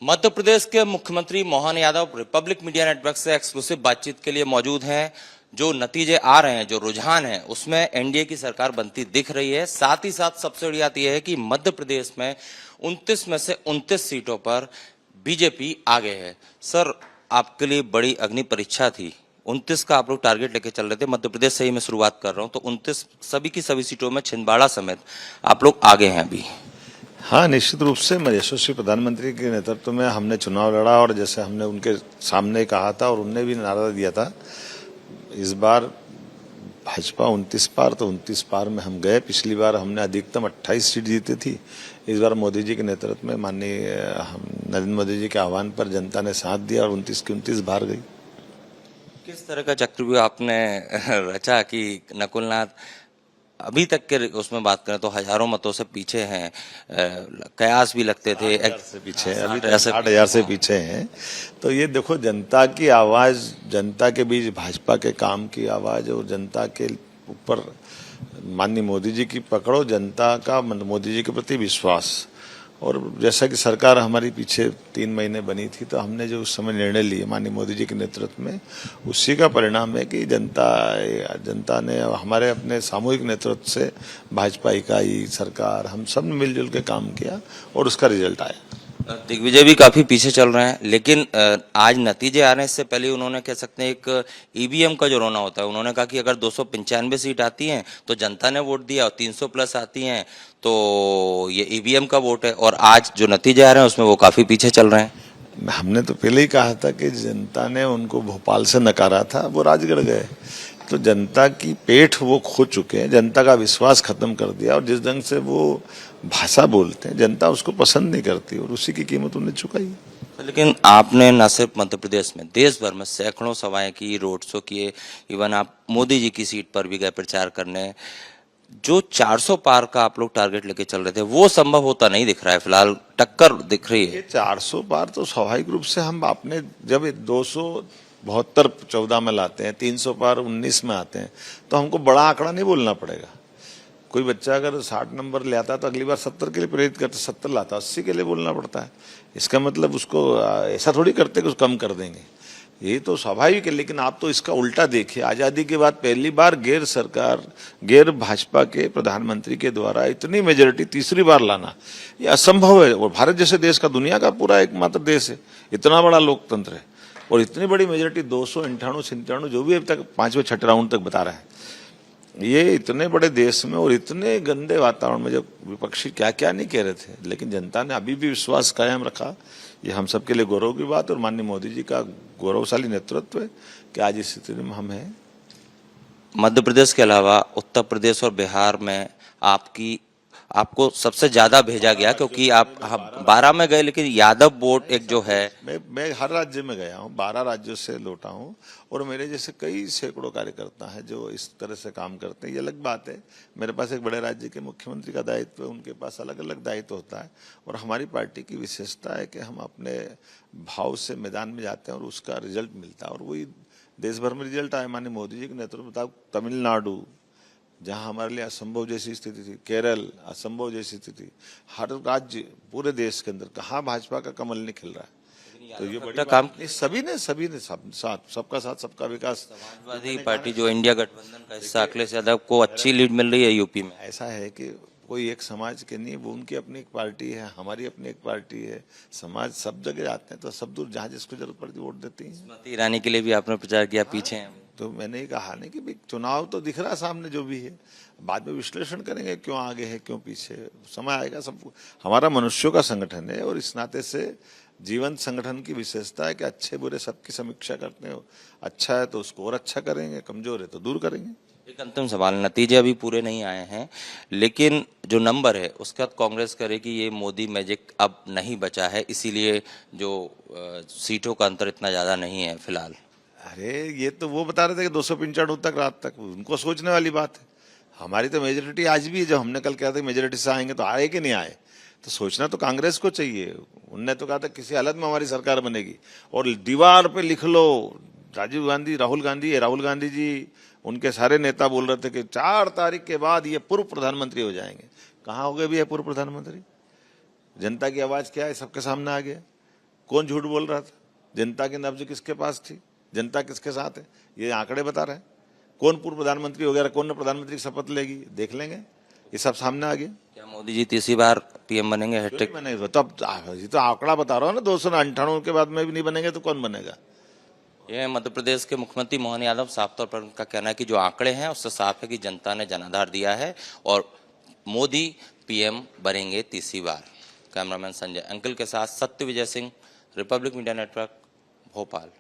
मध्य प्रदेश के मुख्यमंत्री Mohan Yadav Republic media network से एक्सक्लूसिव बातचीत के लिए मौजूद हैं। जो नतीजे आ रहे हैं, जो रुझान है, उसमें एनडीए की सरकार बनती दिख रही है। साथ ही साथ सबसे बड़ी बात यह है कि मध्य प्रदेश में 29 में से 29 सीटों पर बीजेपी आगे है। सर, आपके लिए बड़ी अग्नि परीक्षा थी। 29 का आप लोग टारगेट लेके चल रहे थे। मध्य प्रदेश से ही मैं शुरुआत कर रहा हूं, तो 29 सभी की सभी सीटों में छिंदवाड़ा समेत आप लोग आगे हैं अभी। हाँ, निश्चित रूप से यशस्वी प्रधानमंत्री के नेतृत्व में हमने चुनाव लड़ा और जैसे हमने उनके सामने कहा था और उनने भी नारा दिया था, इस बार भाजपा 29 पार तो 29 पार में हम गए। पिछली बार हमने अधिकतम 28 सीट जीती थी। इस बार मोदी जी के नेतृत्व में माननीय नरेंद्र मोदी जी के आह्वान पर जनता ने साथ दिया और 29 की 29 बाहर गई। किस तरह का चक्रव्यूह आपने रचा कि नकुलनाथ अभी तक के उसमें बात करें तो हजारों मतों से पीछे हैं, कयास भी लगते थे, 60,000 से पीछे हैं, अभी 60,000 से पीछे हैं। तो ये देखो, जनता की आवाज, जनता के बीच भाजपा के काम की आवाज और जनता के ऊपर माननीय मोदी जी की पकड़ो, जनता का मोदी जी के प्रति विश्वास। और जैसा कि सरकार हमारी पीछे 3 महीने बनी थी, तो हमने जो उस समय निर्णय लिए माननीय मोदी जी के नेतृत्व में, उसी का परिणाम है कि जनता ने हमारे अपने सामूहिक नेतृत्व से भाजपा इकाई, सरकार, हम सब ने मिलजुल के काम किया और उसका रिजल्ट आया। दिग्विजय भी काफी पीछे चल रहे हैं, लेकिन आज नतीजे आ रहे हैं। इससे पहले उन्होंने कह सकते हैं एक ईवीएम का जो रोना होता है, उन्होंने कहा कि अगर 295 सीट आती हैं तो जनता ने वोट दिया और 300 प्लस आती हैं तो ये ईवीएम का वोट है। और आज जो नतीजे आ रहे हैं उसमें वो काफी पीछे चल रहे हैं। हमने तो पहले ही कहा था कि जनता ने उनको भोपाल से नकारा था, वो राजगढ़ गए। तो जनता की पेठ वो खो चुके हैं, जनता का विश्वास खत्म कर दिया। और जिस ढंग से वो भाषा बोलते हैं, जनता उसको पसंद नहीं करती और उसी की कीमत उन्हें चुकाई। लेकिन आपने न सिर्फ मध्य प्रदेश में, देश भर में सैकड़ों सभाएं की, रोड शो किए, इवन आप मोदी जी की सीट पर भी गए प्रचार करने। जो 400 पार का आप लोग टारगेट लेके चल रहे थे, वो संभव होता नहीं दिख रहा है। फिलहाल टक्कर दिख रही है। 400 पार तो स्वाभाविक रूप से हम आपने जब 272 14 में लाते हैं, 300 पार 19 में आते हैं, तो हमको बड़ा आंकड़ा नहीं बोलना पड़ेगा। कोई बच्चा अगर 60 नंबर ले आता है तो अगली बार 70 के लिए प्रेरित करते, 70 लाता है 80 के लिए बोलना पड़ता है। इसका मतलब उसको ऐसा थोड़ी करते कि उसको कम कर देंगे, ये तो स्वाभाविक है। लेकिन आप तो इसका उल्टा देखिए, आजादी के बाद पहली बार गैर भाजपा के प्रधानमंत्री के द्वारा इतनी मेजोरिटी तीसरी बार लाना, ये असंभव है। और भारत जैसे देश का, दुनिया का पूरा एकमात्र देश है, इतना बड़ा लोकतंत्र है और इतनी बड़ी मेजोरिटी 298-97 जो भी अभी तक 5वें 6ठे राउंड तक बता रहा है, ये इतने बड़े देश में और इतने गंदे वातावरण में, जब विपक्षी क्या क्या नहीं कह रहे थे, लेकिन जनता ने अभी भी विश्वास कायम रखा। ये हम सबके लिए गौरव की बात और माननीय मोदी जी का गौरवशाली नेतृत्व है कि आज इस स्थिति में हम हैं। मध्य प्रदेश के अलावा उत्तर प्रदेश और बिहार में आपको सबसे ज्यादा भेजा गया, क्योंकि आप 12 में गए, लेकिन यादव वोट एक जो है। मैं हर राज्य में गया हूँ, 12 राज्यों से लौटा हूँ और मेरे जैसे कई सैकड़ों कार्यकर्ता हैं जो इस तरह से काम करते हैं। ये अलग बात है, मेरे पास एक बड़े राज्य के मुख्यमंत्री का दायित्व है, उनके पास अलग अलग दायित्व होता है। और हमारी पार्टी की विशेषता है कि हम अपने भाव से मैदान में जाते हैं और उसका रिजल्ट मिलता है। और वही देश भर में रिजल्ट आया माननीय मोदी जी के नेतृत्व में। तमिलनाडु, जहां हमारे लिए असंभव जैसी स्थिति थी, केरल असंभव जैसी स्थिति, हर राज्य पूरे देश के अंदर कहाँ भाजपा का कमल नहीं खिल रहा है। तो ये बड़ा काम सभी ने सबका साथ सबका विकास। समाजवादी पार्टी जो इंडिया गठबंधन का हिस्सा, अखिलेश यादव को अच्छी लीड मिल रही है यूपी में। ऐसा है कि कोई एक समाज के नहीं, वो उनकी अपनी एक पार्टी है, हमारी अपनी एक पार्टी है। समाज सब जगह जाते हैं तो सब दूर जहाँ जिसको जरूरत पड़ती वोट देती है। स्मृति ईरानी के लिए भी आपने प्रचार किया, पीछे हैं। तो मैंने ही कहा नहीं कि भाई चुनाव तो दिख रहा है सामने जो भी है, बाद में विश्लेषण करेंगे क्यों आगे है क्यों पीछे, समय आएगा। सब हमारा मनुष्यों का संगठन है और इस नाते से जीवंत संगठन की विशेषता है कि अच्छे बुरे सबकी समीक्षा करते हो। अच्छा है तो उसको और अच्छा करेंगे, कमजोर है तो दूर करेंगे। एक अंतिम सवाल, नतीजे अभी पूरे नहीं आए हैं, लेकिन जो नंबर है उसके बाद कांग्रेस करे कि ये मोदी मैजिक अब नहीं बचा है, इसीलिए जो सीटों का अंतर इतना ज्यादा नहीं है फिलहाल। अरे ये तो वो बता रहे थे कि 295 तक रात तक, उनको सोचने वाली बात है। हमारी तो मेजोरिटी आज भी है। जब हमने कल कहा था मेजोरिटी से आएंगे तो आए कि नहीं आए, तो सोचना तो कांग्रेस को चाहिए। उनने तो कहा था किसी हालत में हमारी सरकार बनेगी, और दीवार पे लिख लो, राजीव गांधी, राहुल गांधी जी, उनके सारे नेता बोल रहे थे कि 4 तारीख के बाद ये पूर्व प्रधानमंत्री हो जाएंगे। कहाँ हो गए भी है पूर्व प्रधानमंत्री? जनता की आवाज क्या है सबके सामने आ गया। कौन झूठ बोल रहा था? जनता की नब्ज किसके पास थी? जनता किसके साथ है? ये आंकड़े बता रहे हैं। कौन पूर्व प्रधानमंत्री वगैरह, कौन प्रधानमंत्री की शपथ लेगी, देख लेंगे। ये सब सामने आ गया। क्या मोदी जी तीसरी बार पीएम बनेंगे? हैट्रिक बनेगा तो अब ये तो आंकड़ा बता रहा हूँ ना, 298 के बाद में भी नहीं बनेंगे तो कौन बनेगा? ये मध्य प्रदेश के मुख्यमंत्री मोहन यादव, साफ तौर पर उनका कहना है कि जो आंकड़े हैं उससे साफ है कि जनता ने जनाधार दिया है और मोदी पीएम बनेंगे तीसरी बार। कैमरामैन संजय अंकल के साथ Satya Vijay Singh, republic media network, Bhopal.